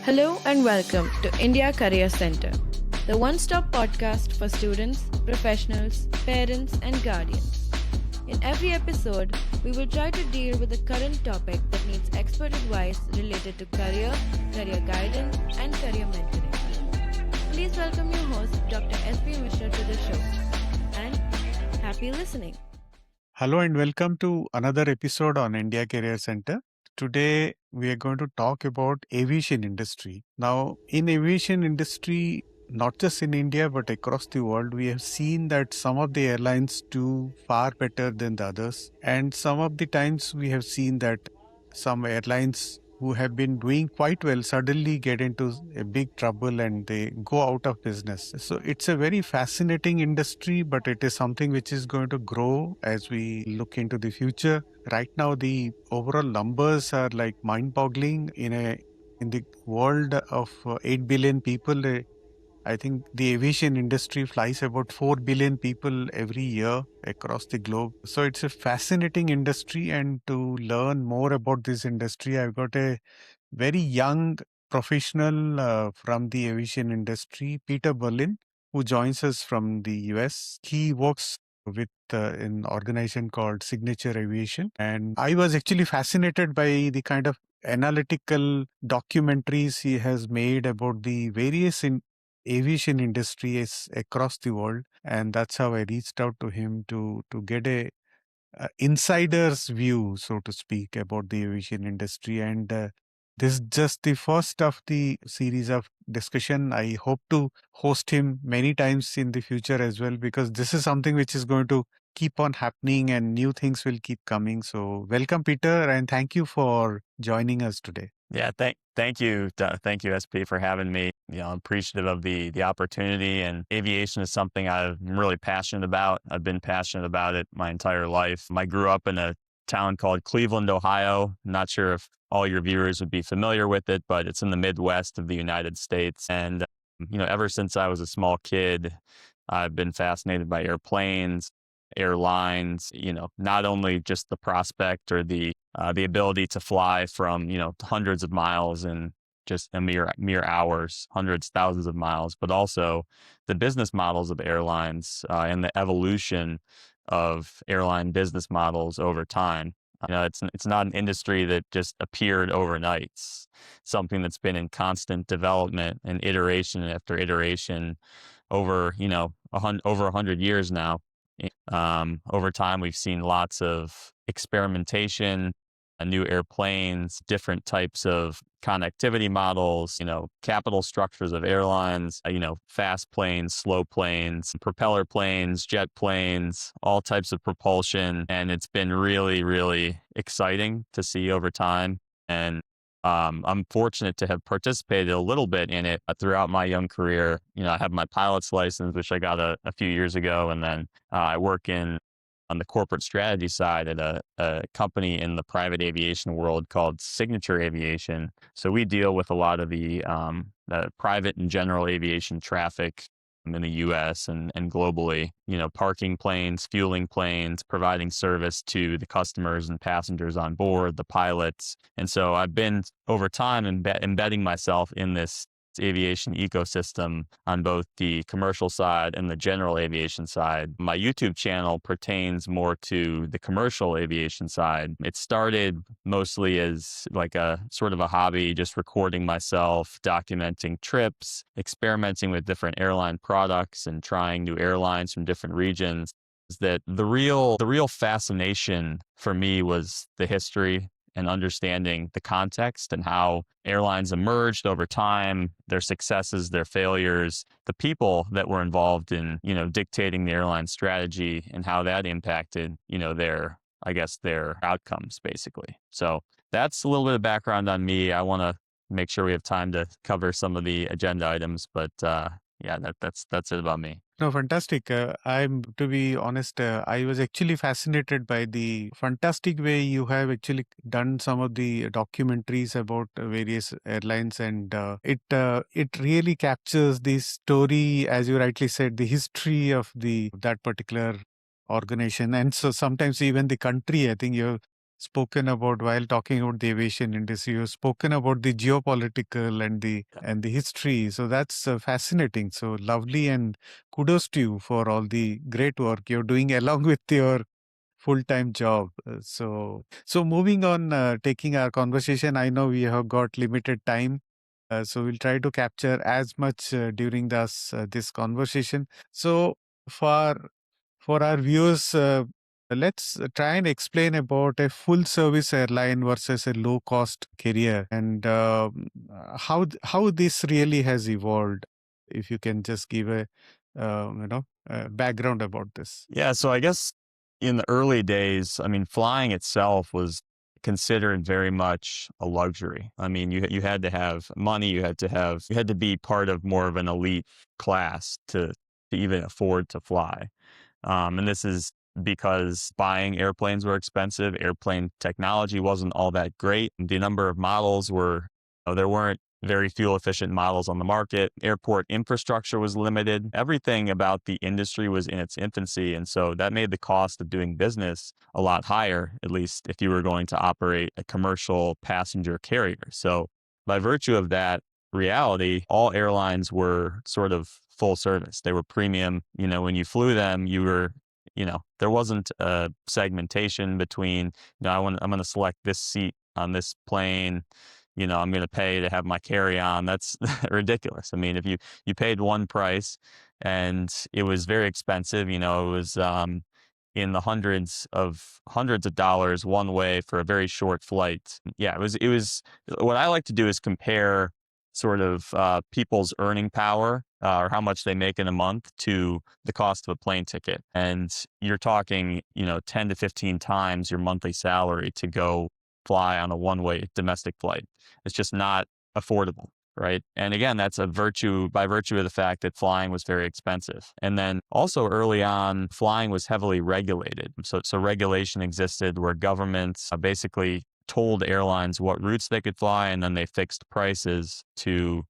Hello and welcome to India Career Center, the one-stop podcast for students, professionals, parents and guardians. In every episode, we will try to deal with a current topic that needs expert advice related to career guidance and career mentoring. Please welcome your host, Dr. S.P. Mishra to the show. And happy listening. Hello and welcome to another episode on India Career Center. Today we are going to talk about aviation industry. Now in aviation industry, not just in India but across the world, we have seen that some of the airlines do far better than the others. And some of the times we have seen that some airlines who have been doing quite well suddenly get into a big trouble and they go out of business. So it's a very fascinating industry, but it is something which is going to grow as we look into the future. Right now, the overall numbers are like mind-boggling. In the world of 8 billion people, I think the aviation industry flies about 4 billion people every year across the globe. So it's a fascinating industry. And to learn more about this industry, I've got a very young professional from the aviation industry, Peter Berlin, who joins us from the US. He works with an organization called Signature Aviation. And I was actually fascinated by the kind of analytical documentaries he has made about the various aviation industry is across the world, and that's how I reached out to him to get a insider's view, so to speak, about the aviation industry. And this is just the first of the series of discussion. I hope to host him many times in the future as well, because this is something which is going to keep on happening and new things will keep coming. So welcome, Peter, and thank you for joining us today. Yeah, thank you, SP, for having me. I'm appreciative of the opportunity, and aviation is something I'm really passionate about. I've been passionate about it my entire life. I grew up in a town called Cleveland, Ohio. Not sure if all your viewers would be familiar with it, but it's in the Midwest of the United States. And ever since I was a small kid, I've been fascinated by airplanes, airlines. Not only just the prospect or the ability to fly from hundreds of miles in just a mere hours, hundreds, thousands of miles, but also the business models of airlines and the evolution of airline business models over time. It's not an industry that just appeared overnight. It's something that's been in constant development and iteration after iteration over over 100 years now. Over time, we've seen lots of experimentation, new airplanes, different types of connectivity models, capital structures of airlines, fast planes, slow planes, propeller planes, jet planes, all types of propulsion. And it's been really, really exciting to see over time. And I'm fortunate to have participated a little bit in it throughout my young career. I have my pilot's license, which I got a few years ago. And then I work on the corporate strategy side at a company in the private aviation world called Signature Aviation. So we deal with a lot of the private and general aviation traffic in the US and globally, parking planes, fueling planes, providing service to the customers and passengers on board, the pilots. And so I've been over time embedding myself in this aviation ecosystem on both the commercial side and the general aviation side. My YouTube channel pertains more to the commercial aviation side. It started mostly as like a sort of a hobby, just recording myself, documenting trips, experimenting with different airline products and trying new airlines from different regions. That the real fascination for me was the history and understanding the context and how airlines emerged over time, their successes, their failures, the people that were involved in, dictating the airline strategy and how that impacted, their outcomes basically. So that's a little bit of background on me. I want to make sure we have time to cover some of the agenda items, but that's it about me. No, fantastic. To be honest, I was actually fascinated by the fantastic way you have actually done some of the documentaries about various airlines, and it really captures the story, as you rightly said, the history of that particular organization, and so sometimes even the country. I think you have spoken about while talking about the aviation industry. You've spoken about the geopolitical and the history. So that's fascinating. So lovely, and kudos to you for all the great work you're doing along with your full-time job. So moving on, taking our conversation. I know we have got limited time. So we'll try to capture as much during this conversation. So for for our viewers, let's try and explain about a full service airline versus a low cost carrier, and how this really has evolved. If you can just give a background about this. Yeah, so I guess in the early days, I mean, flying itself was considered very much a luxury. I mean, you had to have money, you had to be part of more of an elite class to even afford to fly. And this is because buying airplanes were expensive. Airplane technology wasn't all that great. The number of models there weren't very fuel efficient models on the market. Airport infrastructure was limited. Everything about the industry was in its infancy. And so that made the cost of doing business a lot higher, at least if you were going to operate a commercial passenger carrier. So by virtue of that reality, all airlines were sort of full service. They were premium. When you flew them, there wasn't a segmentation between, I'm going to select this seat on this plane. I'm going to pay to have my carry-on. That's ridiculous. I mean, if you paid one price and it was very expensive, it was in the hundreds of dollars one way for a very short flight. Yeah, it was what I like to do is compare sort of people's earning power or how much they make in a month to the cost of a plane ticket. And you're talking, 10 to 15 times your monthly salary to go fly on a one-way domestic flight. It's just not affordable, right? And again, that's by virtue of the fact that flying was very expensive. And then also early on, flying was heavily regulated. So regulation existed where governments basically told airlines what routes they could fly, and then they fixed prices to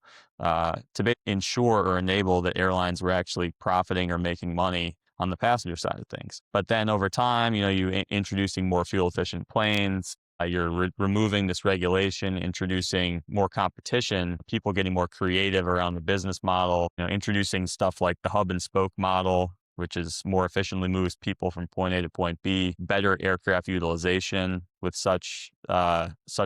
ensure or enable that airlines were actually profiting or making money on the passenger side of things. But then over time, introducing more fuel efficient planes, you're removing this regulation, introducing more competition, people getting more creative around the business model, introducing stuff like the hub and spoke model, which is more efficiently moves people from point A to point B, better aircraft utilization with such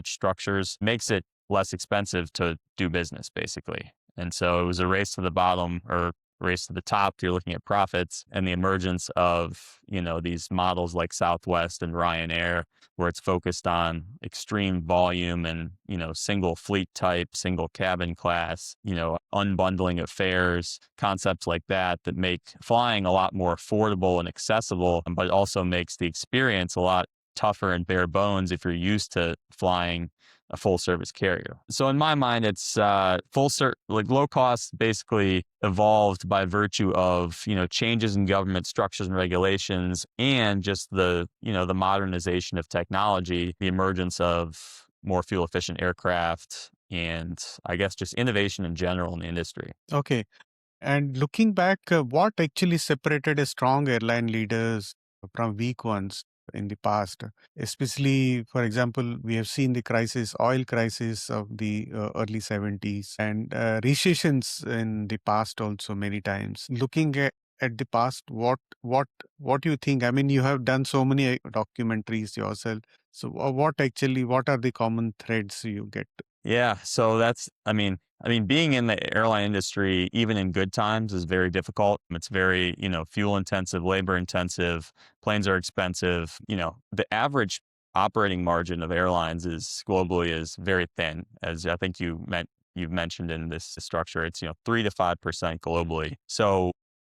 structures makes it less expensive to do business, basically. And so it was a race to the bottom or race to the top. You're looking at profits and the emergence of, these models like Southwest and Ryanair, where it's focused on extreme volume and, single fleet type, single cabin class, unbundling of fares, concepts like that make flying a lot more affordable and accessible, but it also makes the experience a lot tougher and bare bones if you're used to flying a full service carrier. So in my mind, it's low cost basically evolved by virtue of, changes in government structures and regulations and just the modernization of technology, the emergence of more fuel efficient aircraft, and I guess just innovation in general in the industry. Okay. And looking back, what actually separated a strong airline leaders from weak ones in the past? Especially, for example, we have seen the oil crisis of the early 70s, and recessions in the past also many times. Looking at the past, what do you think? I mean, you have done so many documentaries yourself. So what are the common threads you get? Yeah, so I mean, being in the airline industry, even in good times, is very difficult. It's very, fuel intensive, labor intensive, planes are expensive. The average operating margin of airlines globally is very thin, as I think you've mentioned in this structure. It's, 3 to 5% globally. So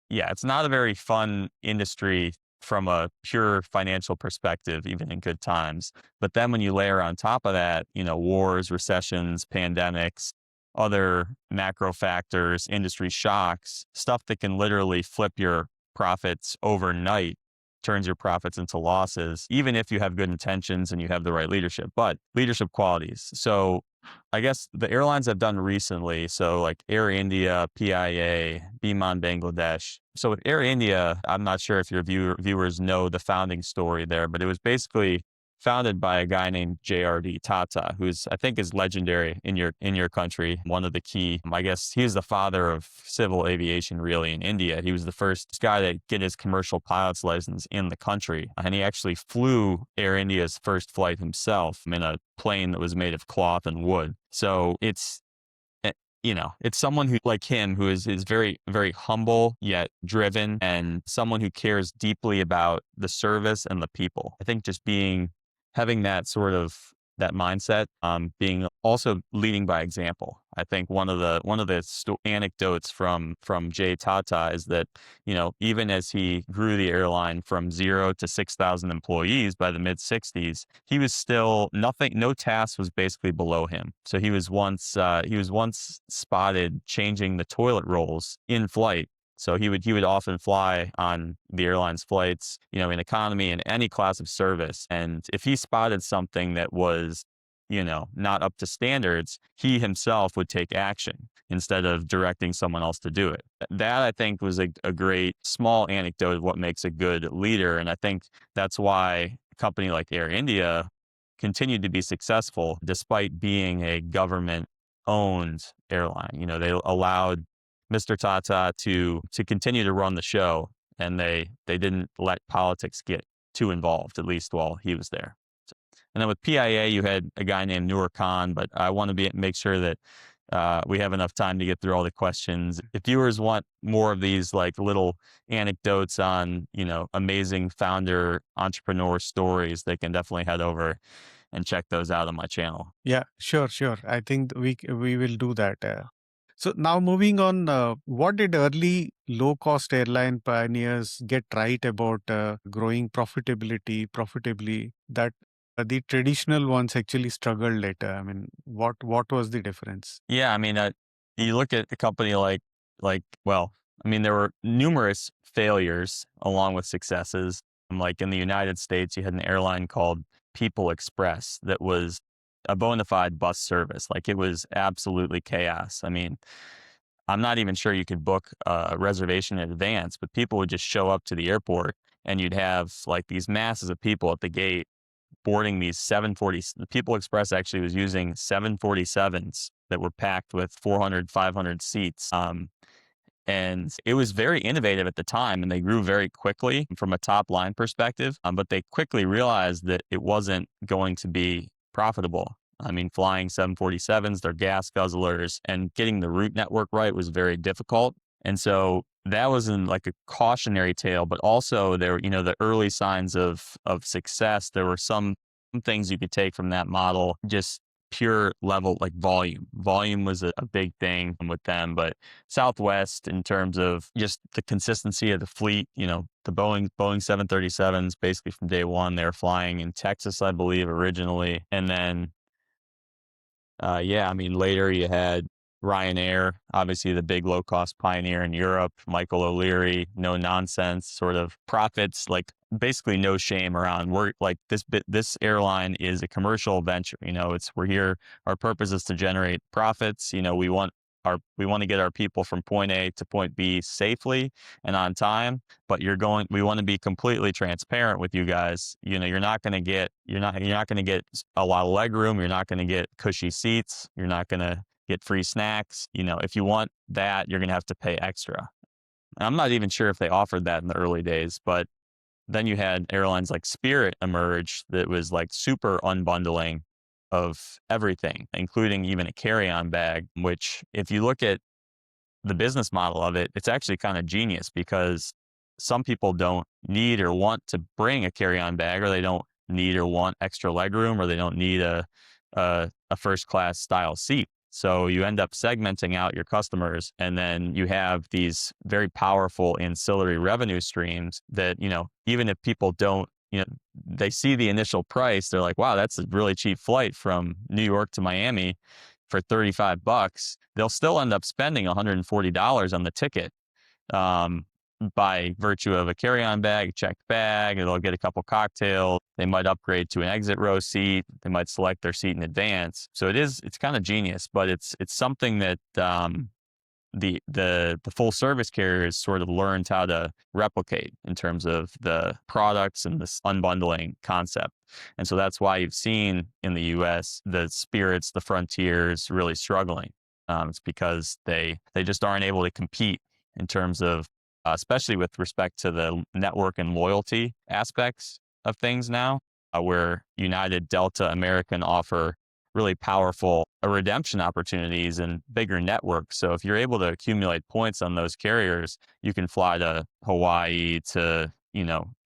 yeah, it's not a very fun industry from a pure financial perspective, even in good times. But then when you layer on top of that, wars, recessions, pandemics, other macro factors, industry shocks, stuff that can literally flip your profits overnight, turns your profits into losses, even if you have good intentions and you have the right leadership, but leadership qualities. So I guess the airlines I've done recently, so like Air India, PIA, Biman Bangladesh. So with Air India, I'm not sure if your viewers know the founding story there, but it was basically founded by a guy named J.R.D. Tata, who's I think is legendary in your country. One of the key, I guess, he was the father of civil aviation really in India. He was the first guy to get his commercial pilot's license in the country, and he actually flew Air India's first flight himself in a plane that was made of cloth and wood. So it's it's someone who, like him, who is very, very humble yet driven, and someone who cares deeply about the service and the people. I think just having that sort of that mindset, being also leading by example. I think one of the anecdotes from Jay Tata is that, even as he grew the airline from 0 to 6,000 employees by the mid 60s, he was still no task was basically below him. So he was once spotted changing the toilet rolls in flight. So he would often fly on the airline's flights, in economy and any class of service. And if he spotted something that was, not up to standards, he himself would take action instead of directing someone else to do it. That, I think, was a great small anecdote of what makes a good leader. And I think that's why a company like Air India continued to be successful despite being a government-owned airline. They allowed Mr. Tata to continue to run the show, and they didn't let politics get too involved, at least while he was there. And then with PIA, you had a guy named Noor Khan, but I want to make sure that we have enough time to get through all the questions. If viewers want more of these like little anecdotes on, amazing founder entrepreneur stories, they can definitely head over and check those out on my channel. Yeah, sure. I think we will do that. So now moving on, what did early low-cost airline pioneers get right about growing profitably that the traditional ones actually struggled later? I mean, what was the difference? Yeah, I mean, you look at a company there were numerous failures along with successes. Like in the United States, you had an airline called People Express that was a bona fide bus service. Like it was absolutely chaos. I mean, I'm not even sure you could book a reservation in advance, but people would just show up to the airport and you'd have like these masses of people at the gate boarding these 740. The People Express actually was using 747s that were packed with 400, 500 seats. And it was very innovative at the time, and they grew very quickly from a top line perspective. But they quickly realized that it wasn't going to be profitable. I mean, flying 747s, they're gas guzzlers, and getting the route network right was very difficult. And so that was in like a cautionary tale, but also there were, the early signs of success. There were some things you could take from that model, just pure level, like volume. Volume was a big thing with them, but Southwest, in terms of just the consistency of the fleet, the Boeing 737s, basically from day one, they were flying in Texas, I believe, originally. And then, later you had Ryanair, obviously the big low-cost pioneer in Europe, Michael O'Leary, no nonsense, sort of profits, like basically no shame around. We're like this airline is a commercial venture. We're here. Our purpose is to generate profits. We want to get our people from point A to point B safely and on time, but we want to be completely transparent with you guys. You're not going to get a lot of leg room. You're not going to get cushy seats. You're not going to get free snacks. If you want that, you're going to have to pay extra. And I'm not even sure if they offered that in the early days, but then you had airlines like Spirit emerge that was like super unbundling of everything, including even a carry-on bag, which if you look at the business model of it, it's actually kind of genius because some people don't need or want to bring a carry-on bag, or they don't need or want extra legroom, or they don't need a first-class style seat. So you end up segmenting out your customers, and then you have these very powerful ancillary revenue streams that, even if people don't, they see the initial price, they're like, wow, that's a really cheap flight from New York to Miami for $35. They'll still end up spending $140 on the ticket by virtue of a carry-on bag, a checked bag. They'll get a couple cocktails. They might upgrade to an exit row seat. They might select their seat in advance. So it's kind of genius, but it's something that the full service carriers sort of learned how to replicate in terms of the products and this unbundling concept. And so that's why you've seen in the US the Spirits, the Frontiers really struggling. It's because they just aren't able to compete in terms of, especially with respect to the network and loyalty aspects of things now, where United, Delta, American offer really powerful redemption opportunities and bigger networks. So if you're able to accumulate points on those carriers, you can fly to Hawaii, to,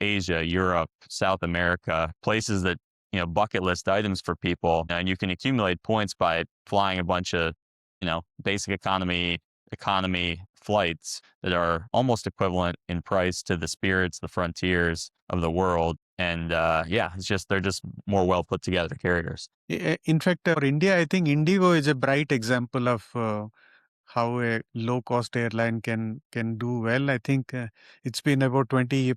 Asia, Europe, South America, places that, bucket list items for people. And you can accumulate points by flying a bunch of, basic economy flights that are almost equivalent in price to the Spirits, the Frontiers of the world. And they're just more well put together carriers. In fact, for India, I think IndiGo is a bright example of how a low-cost airline can do well. I think it's been about 20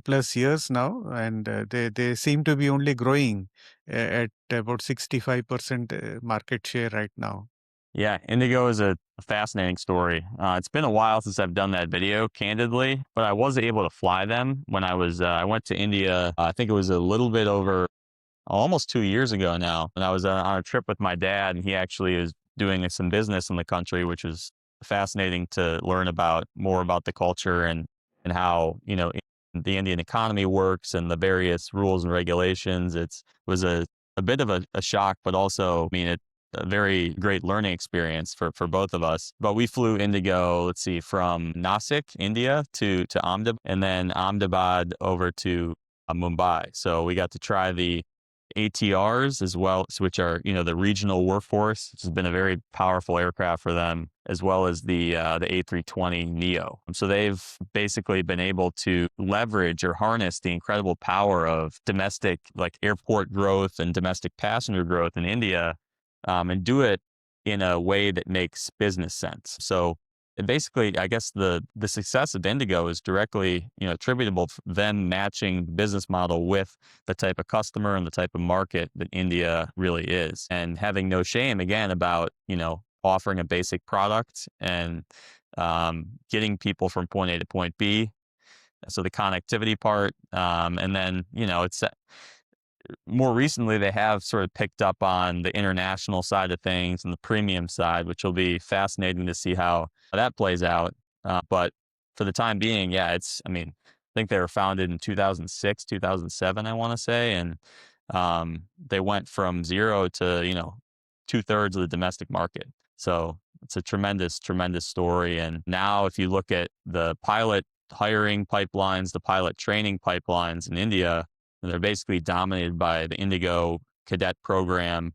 plus years now, and they seem to be only growing at about 65% market share right now. Yeah, IndiGo is a fascinating story. It's been a while since I've done that video, candidly, but I was able to fly them when I went to India. I think it was a little bit over almost 2 years ago now. And I was on a trip with my dad, and he actually is doing some business in the country, which was fascinating to learn more about the culture and how, the Indian economy works and the various rules and regulations. It was a bit of a shock, but also, a very great learning experience for both of us. But we flew IndiGo, from Nasik, India to Ahmedabad, and then Ahmedabad over to Mumbai. So we got to try the ATRs as well, which are, the regional workforce, which has been a very powerful aircraft for them, as well as the A320neo. So they've basically been able to leverage or harness the incredible power of domestic, like airport growth and domestic passenger growth in India, and do it in a way that makes business sense. So basically, I guess the success of IndiGo is directly, attributable to them matching the business model with the type of customer and the type of market that India really is, and having no shame again about, offering a basic product and getting people from point A to point B. So the connectivity part, and then, it's more recently, they have sort of picked up on the international side of things and the premium side, which will be fascinating to see how that plays out. But for the time being, I think they were founded in 2006, 2007, I want to say. And they went from zero to, 2/3 of the domestic market. So it's a tremendous, tremendous story. And now if you look at the pilot hiring pipelines, the pilot training pipelines in India, and they're basically dominated by the IndiGo cadet program.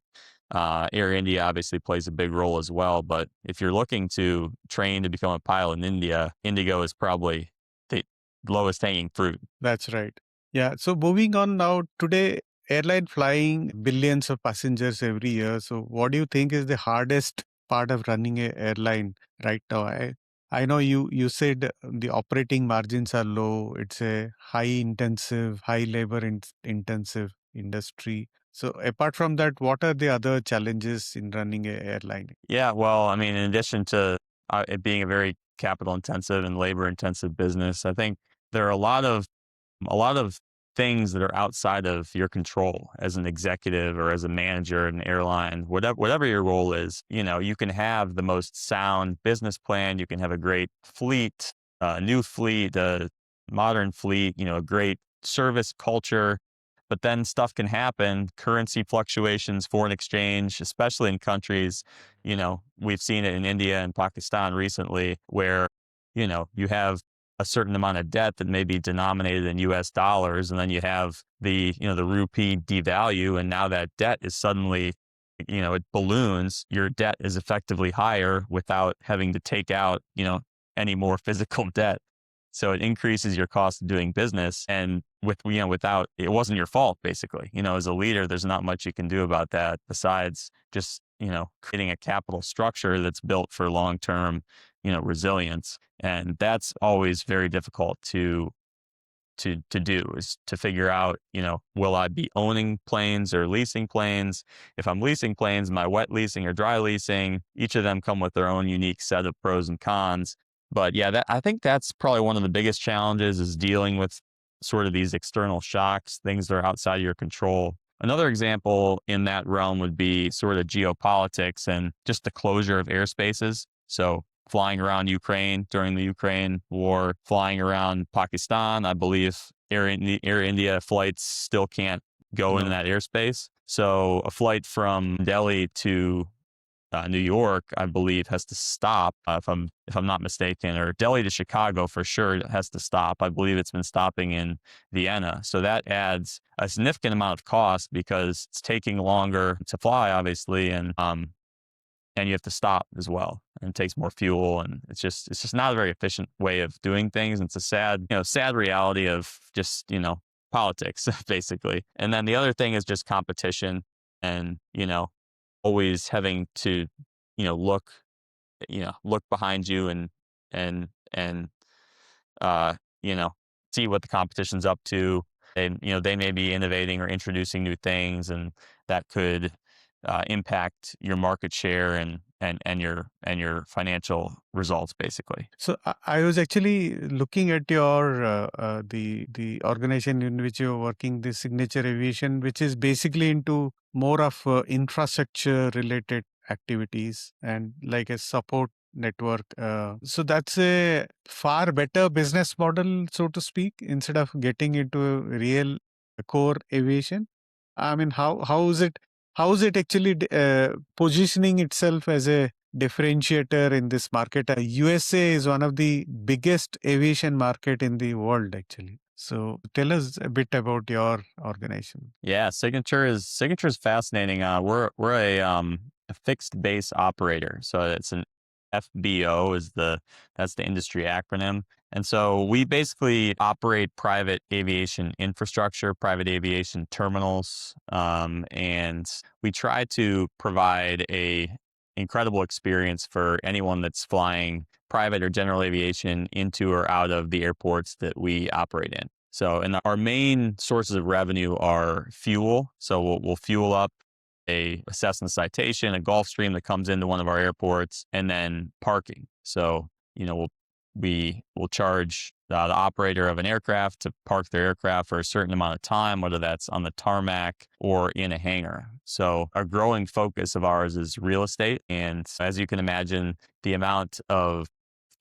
Air India obviously plays a big role as well. But if you're looking to train to become a pilot in India, IndiGo is probably the lowest hanging fruit. That's right. Yeah. So moving on now, today, airline flying billions of passengers every year. So what do you think is the hardest part of running an airline right now? I know you said the operating margins are low. It's a high labor intensive industry. So apart from that, what are the other challenges in running an airline? Yeah, well, in addition to it being a very capital intensive and labor intensive business, I think there are a lot of things that are outside of your control as an executive or as a manager in an airline. Whatever your role is, you can have the most sound business plan, you can have a great fleet, new fleet, a modern fleet, a great service culture, but then stuff can happen, currency fluctuations, foreign exchange, especially in countries, we've seen it in India and Pakistan recently, where, you have a certain amount of debt that may be denominated in US dollars, and then you have the rupee devalue, and now that debt is suddenly, it balloons. Your debt is effectively higher without having to take out, any more physical debt. So it increases your cost of doing business, and without, it wasn't your fault, basically. As a leader, there's not much you can do about that besides just, creating a capital structure that's built for long-term, resilience. And that's always very difficult to to do, is to figure out, will I be owning planes or leasing planes? If I'm leasing planes, am I wet leasing or dry leasing? Each of them come with their own unique set of pros and cons. But yeah, I think that's probably one of the biggest challenges, is dealing with sort of these external shocks, things that are outside of your control. Another example in that realm would be sort of geopolitics and just the closure of airspaces. So flying around Ukraine during the Ukraine war, flying around Pakistan, I believe Air India flights still can't go into that airspace. So a flight from Delhi to New York, I believe, has to stop, if I'm not mistaken, or Delhi to Chicago for sure has to stop. I believe it's been stopping in Vienna. So that adds a significant amount of cost, because it's taking longer to fly, obviously, and you have to stop as well, and it takes more fuel, and it's just not a very efficient way of doing things. And it's a sad reality of just, politics, basically. And then the other thing is just competition, and, always having to, look behind you and uh, see what the competition's up to. And, they may be innovating or introducing new things, and that could impact your market share and your financial results, basically. So I was actually looking at your the organization in which you're working, the Signature Aviation, which is basically into more of infrastructure related activities and like a support network. So that's a far better business model, so to speak, instead of getting into real core aviation. I mean, how is it actually positioning itself as a differentiator in this market? USA is one of the biggest aviation market in the world, actually. So tell us a bit about your organization. Yeah, Signature is fascinating. We're a fixed base operator, so it's an FBO that's the industry acronym. And so we basically operate private aviation infrastructure, private aviation terminals, and we try to provide a incredible experience for anyone that's flying private or general aviation into or out of the airports that we operate in. So, and our main sources of revenue are fuel. So we'll fuel up a Cessna Citation, a Gulfstream that comes into one of our airports, and then parking. So, we will charge the operator of an aircraft to park their aircraft for a certain amount of time, whether that's on the tarmac or in a hangar. So a growing focus of ours is real estate. And as you can imagine, the amount of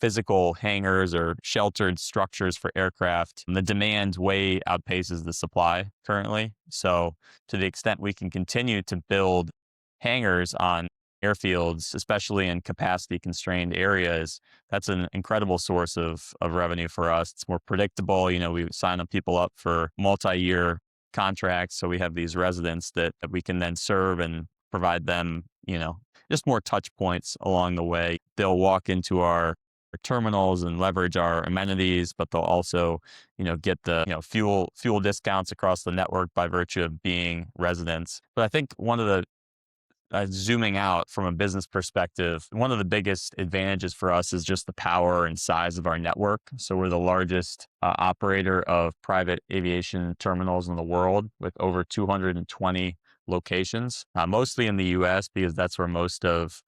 physical hangars or sheltered structures for aircraft, the demand way outpaces the supply currently. So to the extent we can continue to build hangars on airfields, especially in capacity constrained areas, that's an incredible source of revenue for us. It's more predictable. We sign up people up for multi-year contracts. So we have these residents that we can then serve and provide them, just more touch points along the way. They'll walk into our terminals and leverage our amenities, but they'll also, get the, fuel discounts across the network by virtue of being residents. But I think one of the zooming out from a business perspective, one of the biggest advantages for us is just the power and size of our network. So we're the largest operator of private aviation terminals in the world, with over 220 locations, mostly in the U.S. because that's where most of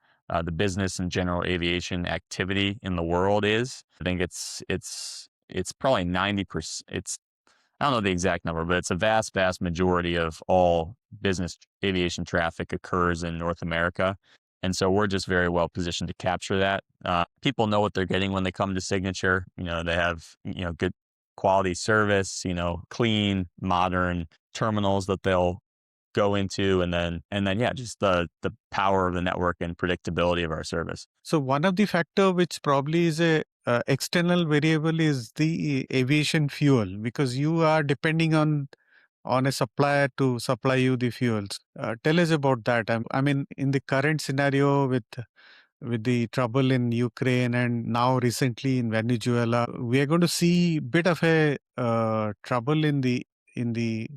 the business and general aviation activity in the world is. I think it's probably 90%. I don't know the exact number, but it's a vast, vast majority of all business aviation traffic occurs in North America. And so we're just very well positioned to capture that. People know what they're getting when they come to Signature. They have, good quality service, clean, modern terminals that they'll go into, and then yeah, just the power of the network and predictability of our service. So one of the factor which probably is a external variable is the aviation fuel, because you are depending on a supplier to supply you the fuels. Tell us about that. I mean, in the current scenario with the trouble in Ukraine and now recently in Venezuela, we are going to see a bit of a trouble in the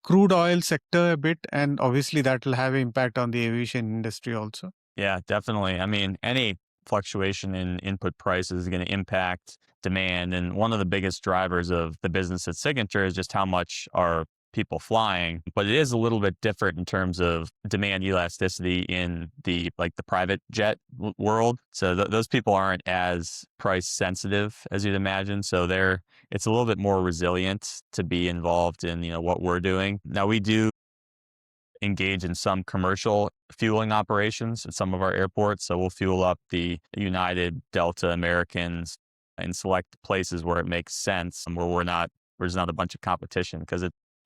crude oil sector a bit, and obviously that will have an impact on the aviation industry also. Yeah, definitely. I mean, any fluctuation in input prices is going to impact demand. And one of the biggest drivers of the business at Signature is just how much are people flying. But it is a little bit different in terms of demand elasticity in the private jet world. So those people aren't as price sensitive as you'd imagine. So it's a little bit more resilient to be involved in, what we're doing. Now we do engage in some commercial fueling operations at some of our airports. So we'll fuel up the United, Delta, Americans in select places where it makes sense and where there's not a bunch of competition, because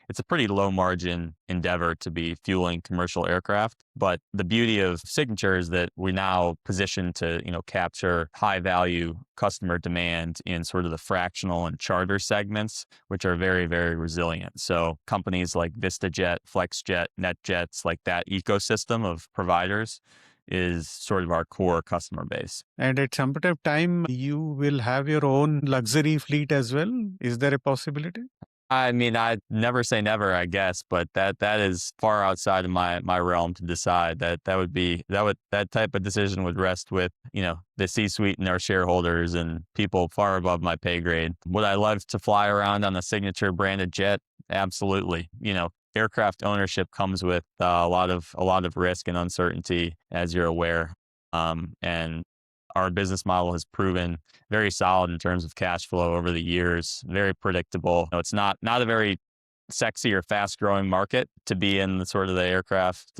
it's a pretty low margin endeavor to be fueling commercial aircraft. But the beauty of Signature is that we're now positioned to, capture high value customer demand in sort of the fractional and charter segments, which are very, very resilient. So companies like VistaJet, FlexJet, NetJets, like that ecosystem of providers is sort of our core customer base. And at some point of time, you will have your own luxury fleet as well. Is there a possibility? I mean, I never say never, I guess, but that is far outside of my realm to decide. That type of decision would rest with, the C-suite and our shareholders and people far above my pay grade. Would I love to fly around on a Signature branded jet? Absolutely. Aircraft ownership comes with a lot of risk and uncertainty, as you're aware. And our business model has proven very solid in terms of cash flow over the years, very predictable. It's not a very sexy or fast growing market to be in the sort of the aircraft.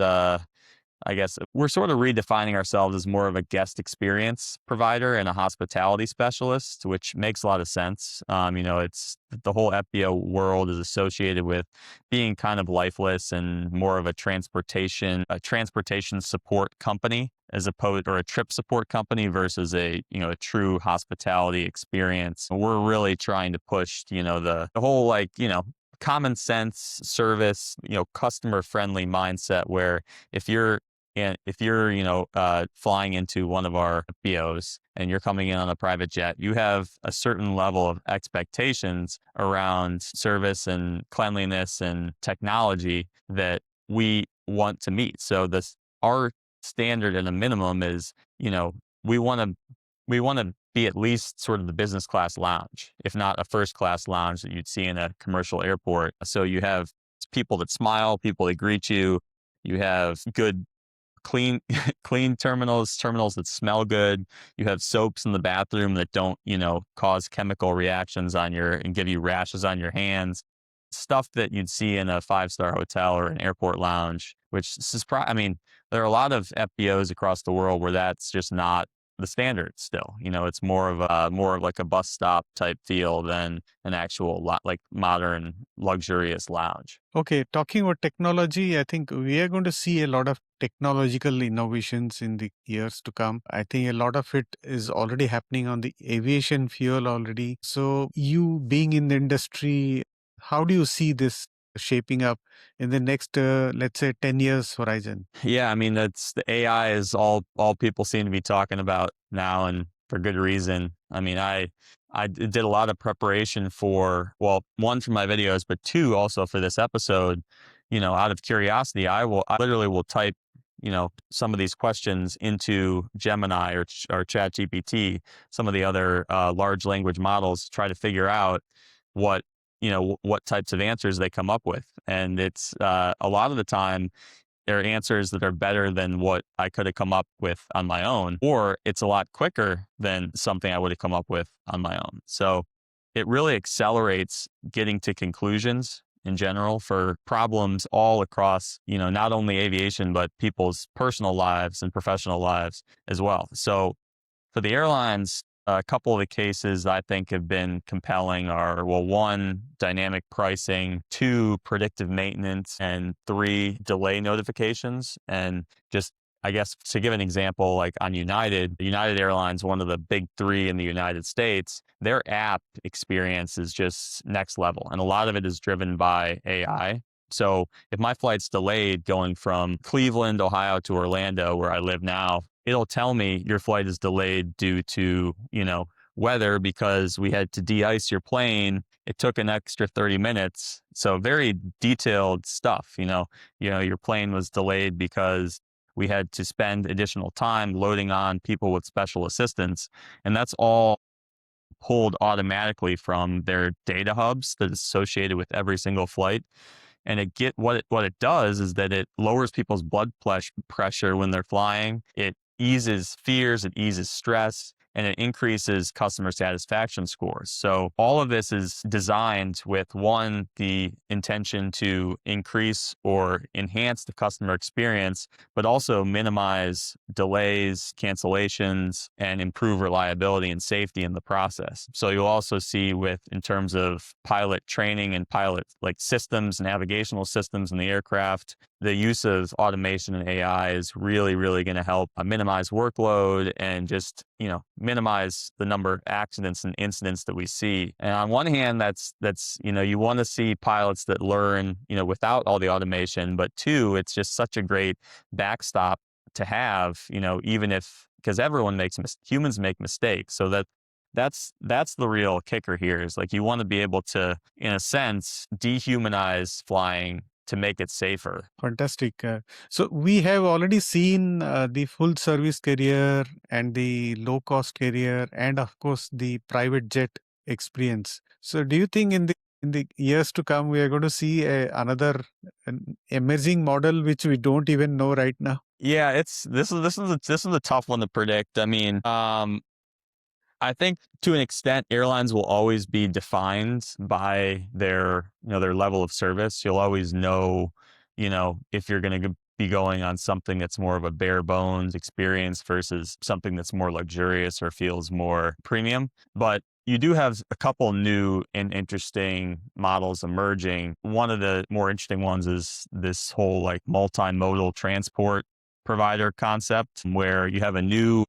I guess we're sort of redefining ourselves as more of a guest experience provider and a hospitality specialist, which makes a lot of sense. It's the whole FBO world is associated with being kind of lifeless and more of a transportation support company or a trip support company versus a true hospitality experience. We're really trying to push, the whole common sense service, customer friendly mindset, where if you're flying into one of our FBOs and you're coming in on a private jet, you have a certain level of expectations around service and cleanliness and technology that we want to meet. So our standard at a minimum is, we want to be at least sort of the business class lounge, if not a first class lounge that you'd see in a commercial airport. So you have people that smile, people that greet you, you have good clean terminals that smell good. You have soaps in the bathroom that don't, cause chemical reactions and give you rashes on your hands. Stuff that you'd see in a 5-star hotel or an airport lounge, which there are a lot of FBOs across the world where that's just not the standard still. It's more of like a bus stop type feel than an actual modern luxurious lounge. Okay, talking about technology, I think we are going to see a lot of technological innovations in the years to come. I think a lot of it is already happening on the aviation fuel already. So you being in the industry, how do you see this shaping up in the next, let's say, 10 years horizon? Yeah, that's the AI is all people seem to be talking about now, and for good reason. I did a lot of preparation for, well, one, for my videos, but two, also for this episode. Out of curiosity, I literally will type, some of these questions into Gemini or ChatGPT, some of the other large language models, to try to figure out what types of answers they come up with. And it's a lot of the time, there are answers that are better than what I could have come up with on my own, or it's a lot quicker than something I would have come up with on my own. So it really accelerates getting to conclusions in general for problems all across, not only aviation, but people's personal lives and professional lives as well. So for the airlines, a couple of the cases I think have been compelling are, well, 1, dynamic pricing, 2, predictive maintenance, and 3, delay notifications. And just, I guess, to give an example, like on United Airlines, one of the big 3 in the United States, their app experience is just next level. And a lot of it is driven by AI. So if my flight's delayed going from Cleveland, Ohio to Orlando, where I live now, it'll tell me your flight is delayed due to, weather, because we had to de-ice your plane. It took an extra 30 minutes. So very detailed stuff, your plane was delayed because we had to spend additional time loading on people with special assistance. And that's all pulled automatically from their data hubs that is associated with every single flight. And what it does is that it lowers people's pressure when they're flying. It eases fears, it eases stress, and it increases customer satisfaction scores. So all of this is designed with one, the intention to increase or enhance the customer experience, but also minimize delays, cancellations, and improve reliability and safety in the process. So you'll also see in terms of pilot training and pilot like systems, navigational systems in the aircraft, the use of automation and AI is really, really going to help minimize workload and just, minimize the number of accidents and incidents that we see. And on one hand, that's, you want to see pilots that learn, without all the automation, but two, it's just such a great backstop to have, even if, because humans make mistakes. So that's the real kicker here is like, you want to be able to, in a sense, dehumanize flying to make it safer. Fantastic. So we have already seen the full service carrier and the low cost carrier and of course the private jet experience. So do you think in the years to come, we are going to see another emerging model which we don't even know right now? Yeah, this is a tough one to predict. I mean, I think to an extent, airlines will always be defined by their level of service. You'll always know, if you're going to be going on something that's more of a bare bones experience versus something that's more luxurious or feels more premium. But you do have a couple new and interesting models emerging. One of the more interesting ones is this whole like multimodal transport provider concept where you have a new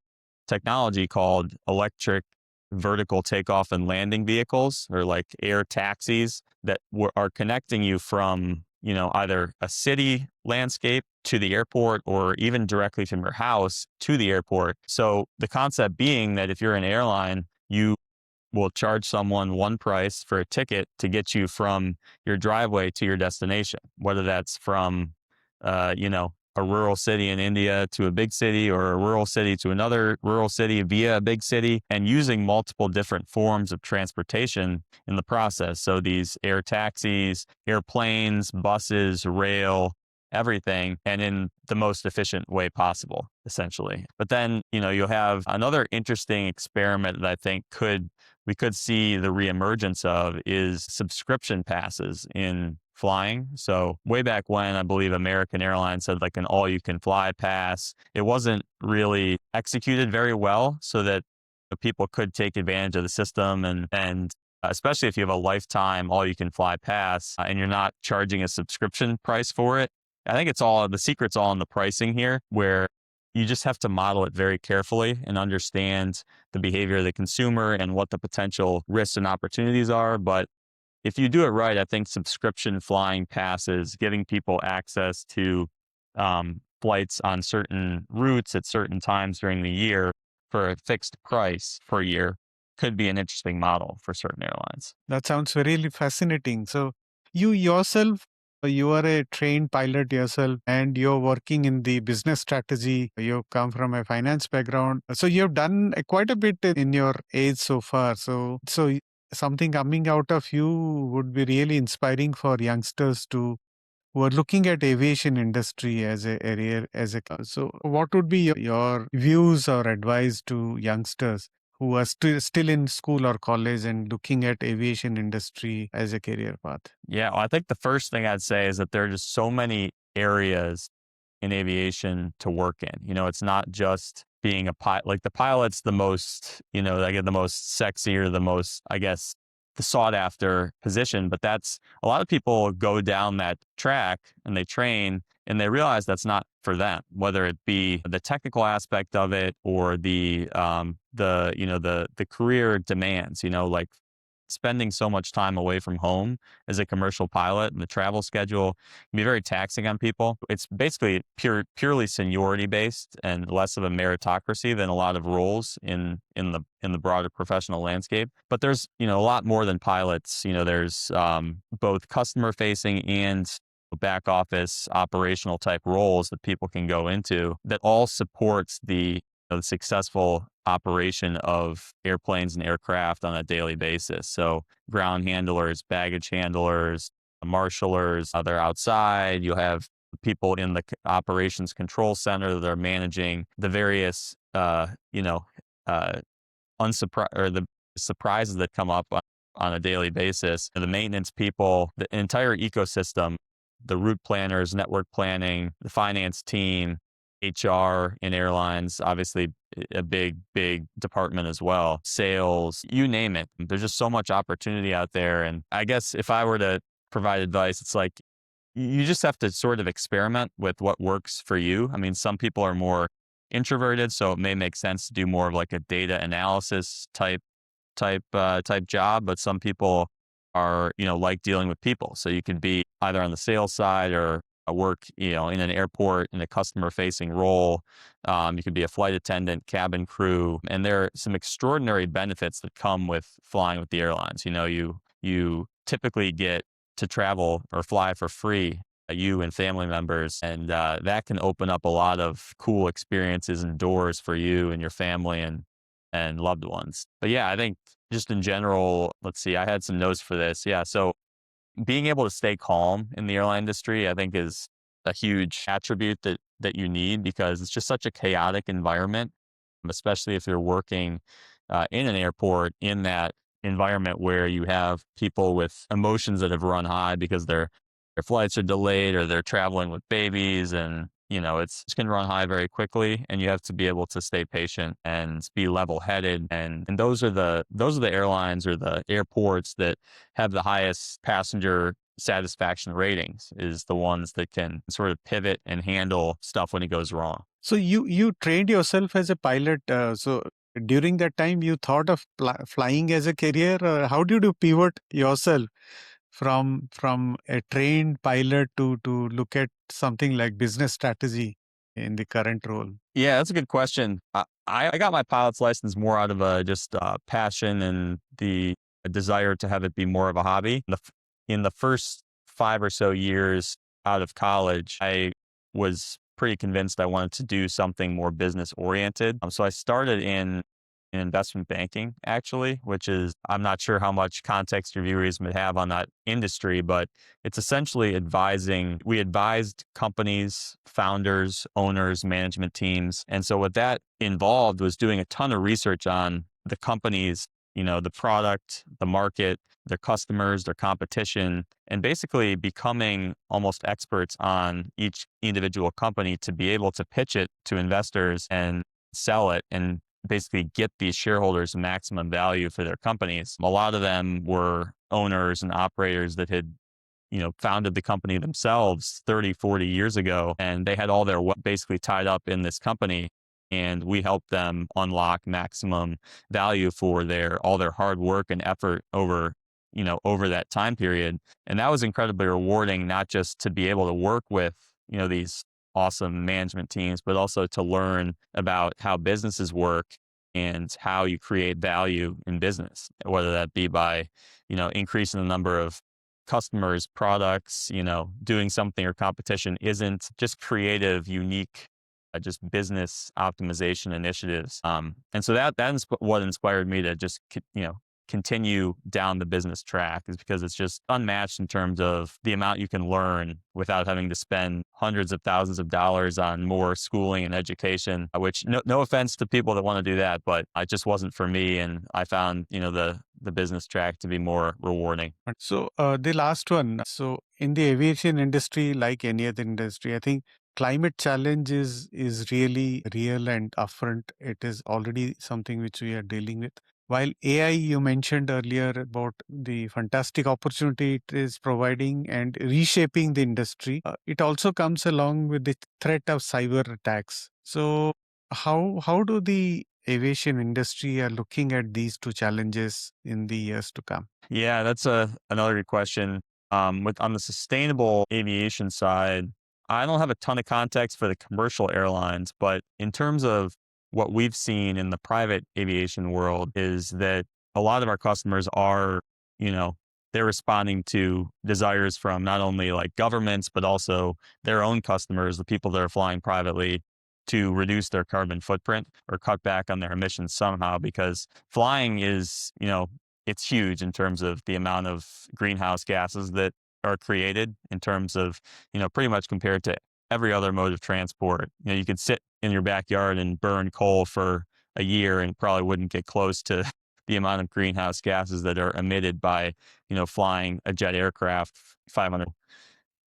technology called electric vertical takeoff and landing vehicles, or like air taxis that are connecting you from, either a city landscape to the airport or even directly from your house to the airport. So the concept being that if you're an airline, you will charge someone one price for a ticket to get you from your driveway to your destination, whether that's from, a rural city in India to a big city or a rural city to another rural city via a big city, and using multiple different forms of transportation in the process. So these air taxis, airplanes, buses, rail, everything, and in the most efficient way possible, essentially. But then, you'll have another interesting experiment that I think we could see the reemergence of is subscription passes in flying. So way back when, I believe American Airlines had like an all-you-can-fly pass. It wasn't really executed very well so that people could take advantage of the system and especially if you have a lifetime all-you-can-fly pass and you're not charging a subscription price for it. I think the secret's all in the pricing here, where you just have to model it very carefully and understand the behavior of the consumer and what the potential risks and opportunities are. But if you do it right, I think subscription flying passes, giving people access to flights on certain routes at certain times during the year for a fixed price per year could be an interesting model for certain airlines. That sounds really fascinating. So you yourself, you are a trained pilot yourself and you're working in the business strategy. You come from a finance background. So you've done quite a bit in your age so far. So something coming out of you would be really inspiring for youngsters who are looking at aviation industry as a area. So what would be your views or advice to youngsters who are still in school or college and looking at aviation industry as a career path? Yeah, well, I think the first thing I'd say is that there are just so many areas in aviation to work in. It's not just being a pilot. Like the pilot's the most, the most sexy or the most, I guess, the sought after position. But that's a lot of people go down that track and they train and they realize that's not for them, whether it be the technical aspect of it or the career demands, like spending so much time away from home as a commercial pilot and the travel schedule can be very taxing on people. It's basically purely seniority based and less of a meritocracy than a lot of roles in the broader professional landscape. But there's, a lot more than pilots. There's both customer facing and back office operational type roles that people can go into that all supports the successful operation of airplanes and aircraft on a daily basis. So ground handlers, baggage handlers, marshalers, they're outside. You'll have people in the operations control center that are managing the various, uh, or the surprises that come up on a daily basis. And the maintenance people, the entire ecosystem, the route planners, network planning, the finance team, HR in airlines, obviously a big, big department as well. Sales, you name it. There's just so much opportunity out there. And I guess if I were to provide advice, it's like you just have to sort of experiment with what works for you. I mean, some people are more introverted, so it may make sense to do more of like a data analysis type job, but some people are, like dealing with people. So you could be either on the sales side or work, in an airport in a customer facing role. You could be a flight attendant, cabin crew, and there are some extraordinary benefits that come with flying with the airlines. You typically get to travel or fly for free, you and family members, and that can open up a lot of cool experiences and doors for you and your family and loved ones. But yeah, I think just in general, let's see, I had some notes for this. Yeah. So being able to stay calm in the airline industry, I think is a huge attribute that you need, because it's just such a chaotic environment, especially if you're working in an airport in that environment where you have people with emotions that have run high because their flights are delayed or they're traveling with babies, and it's can run high very quickly, and you have to be able to stay patient and be level-headed. And those are the airlines or the airports that have the highest passenger satisfaction ratings, is the ones that can sort of pivot and handle stuff when it goes wrong. So you trained yourself as a pilot. So during that time, you thought of flying as a career, or how did you pivot yourself from a trained pilot to look at something like business strategy in the current role? Yeah, that's a good question. I got my pilot's license more out of just passion and the desire to have it be more of a hobby. In the first 5 or so years out of college, I was pretty convinced I wanted to do something more business oriented. So I started in investment banking, actually, which is, I'm not sure how much context your viewers would have on that industry, but it's essentially we advised companies, founders, owners, management teams. And so what that involved was doing a ton of research on the companies, the product, the market, their customers, their competition, and basically becoming almost experts on each individual company to be able to pitch it to investors and sell it and basically get these shareholders maximum value for their companies. A lot of them were owners and operators that had, founded the company themselves 30, 40 years ago, and they had all their basically tied up in this company. And we helped them unlock maximum value for all their hard work and effort over that time period. And that was incredibly rewarding, not just to be able to work with, these awesome management teams, but also to learn about how businesses work and how you create value in business, whether that be by, increasing the number of customers, products, doing something your competition isn't, just creative, unique, just business optimization initiatives. And so that's what inspired me to just, continue down the business track, is because it's just unmatched in terms of the amount you can learn without having to spend hundreds of thousands of dollars on more schooling and education, which no offense to people that want to do that, but it just wasn't for me. And I found, the business track to be more rewarding. So the last one. So in the aviation industry, like any other industry, I think climate challenge is really real and upfront. It is already something which we are dealing with. While AI, you mentioned earlier about the fantastic opportunity it is providing and reshaping the industry, it also comes along with the threat of cyber attacks. So how do the aviation industry are looking at these two challenges in the years to come? Yeah, that's another good question. On the sustainable aviation side, I don't have a ton of context for the commercial airlines, but in terms of what we've seen in the private aviation world is that a lot of our customers are, they're responding to desires from not only like governments, but also their own customers, the people that are flying privately, to reduce their carbon footprint or cut back on their emissions somehow, because flying is, it's huge in terms of the amount of greenhouse gases that are created in terms of, pretty much compared to every other mode of transport. You could sit in your backyard and burn coal for a year and probably wouldn't get close to the amount of greenhouse gases that are emitted by, flying a jet aircraft 500.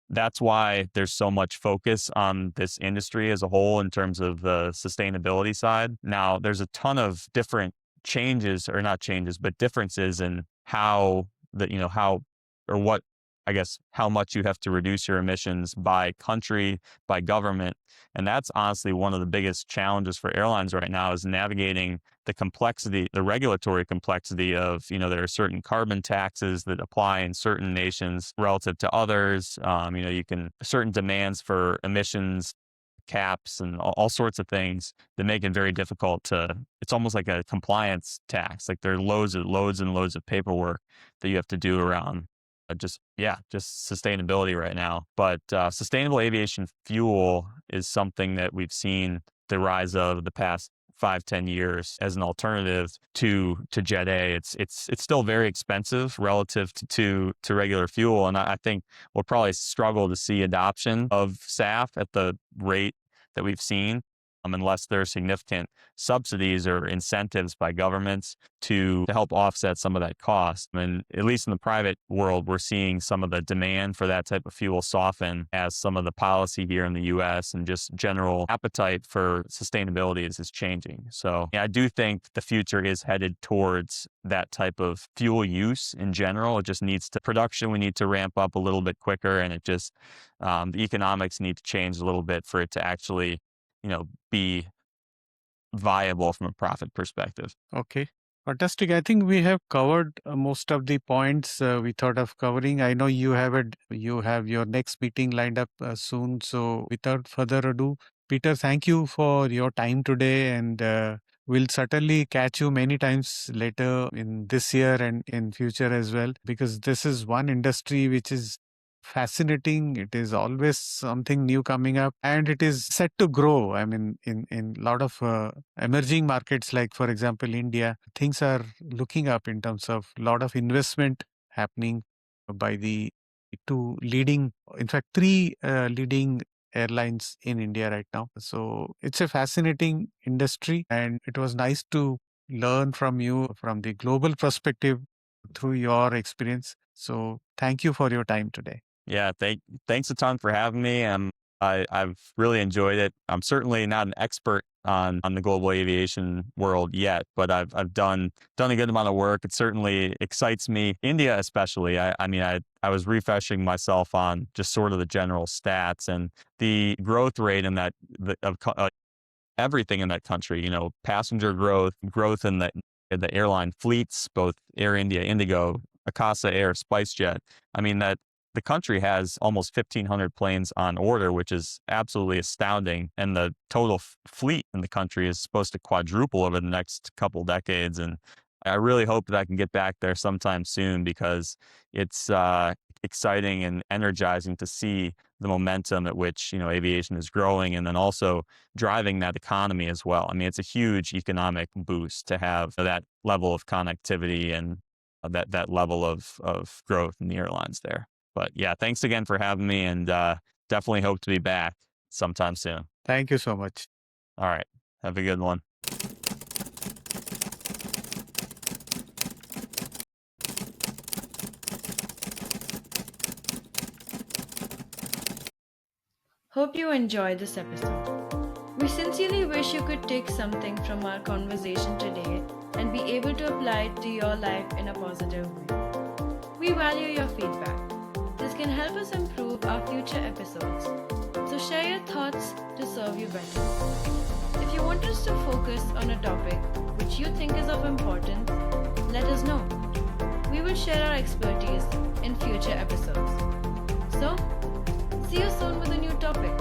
That's why there's so much focus on this industry as a whole in terms of the sustainability side. Now, there's a ton of different changes, or not changes, but differences in how how or what, I guess, how much you have to reduce your emissions by country, by government. And that's honestly one of the biggest challenges for airlines right now, is navigating the complexity, the regulatory complexity of, there are certain carbon taxes that apply in certain nations relative to others. Certain demands for emissions caps and all sorts of things that make it very difficult it's almost like a compliance tax. Like there are loads and loads of paperwork that you have to do around just sustainability right now. But sustainable aviation fuel is something that we've seen the rise of the past 5-10 years as an alternative to Jet A. It's still very expensive relative to regular fuel, and I think we'll probably struggle to see adoption of SAF at the rate that we've seen, unless there are significant subsidies or incentives by governments to help offset some of that cost. And at least in the private world, we're seeing some of the demand for that type of fuel soften as some of the policy here in the US and just general appetite for sustainability is changing. So I do think the future is headed towards that type of fuel use in general. It just needs production, we need to ramp up a little bit quicker, and it just, the economics need to change a little bit for it to actually be viable from a profit perspective. Okay. Fantastic. I think we have covered most of the points we thought of covering. I know you have your next meeting lined up soon. So without further ado, Peter, thank you for your time today, and we'll certainly catch you many times later in this year and in future as well, because this is one industry which is fascinating. It is always something new coming up, and it is set to grow. I mean, in a lot of emerging markets, like for example India, things are looking up in terms of a lot of investment happening by the three leading airlines in India right now. So it's a fascinating industry, and it was nice to learn from you from the global perspective through your experience. So thank you for your time today. Yeah, thanks a ton for having me. I've really enjoyed it. I'm certainly not an expert on the global aviation world yet, but I've done a good amount of work. It certainly excites me. India especially. I was refreshing myself on just sort of the general stats and the growth rate in that of everything in that country. Passenger growth in the airline fleets, both Air India, IndiGo, Akasa Air, SpiceJet. That the country has almost 1,500 planes on order, which is absolutely astounding. And the total fleet in the country is supposed to quadruple over the next couple decades. And I really hope that I can get back there sometime soon, because it's exciting and energizing to see the momentum at which aviation is growing, and then also driving that economy as well. It's a huge economic boost to have that level of connectivity and that level of growth in the airlines there. But yeah, thanks again for having me, and definitely hope to be back sometime soon. Thank you so much. All right. Have a good one. Hope you enjoyed this episode. We sincerely wish you could take something from our conversation today and be able to apply it to your life in a positive way. We value your feedback. This can help us improve our future episodes. So share your thoughts to serve you better. If you want us to focus on a topic which you think is of importance, let us know. We will share our expertise in future episodes. So, see you soon with a new topic.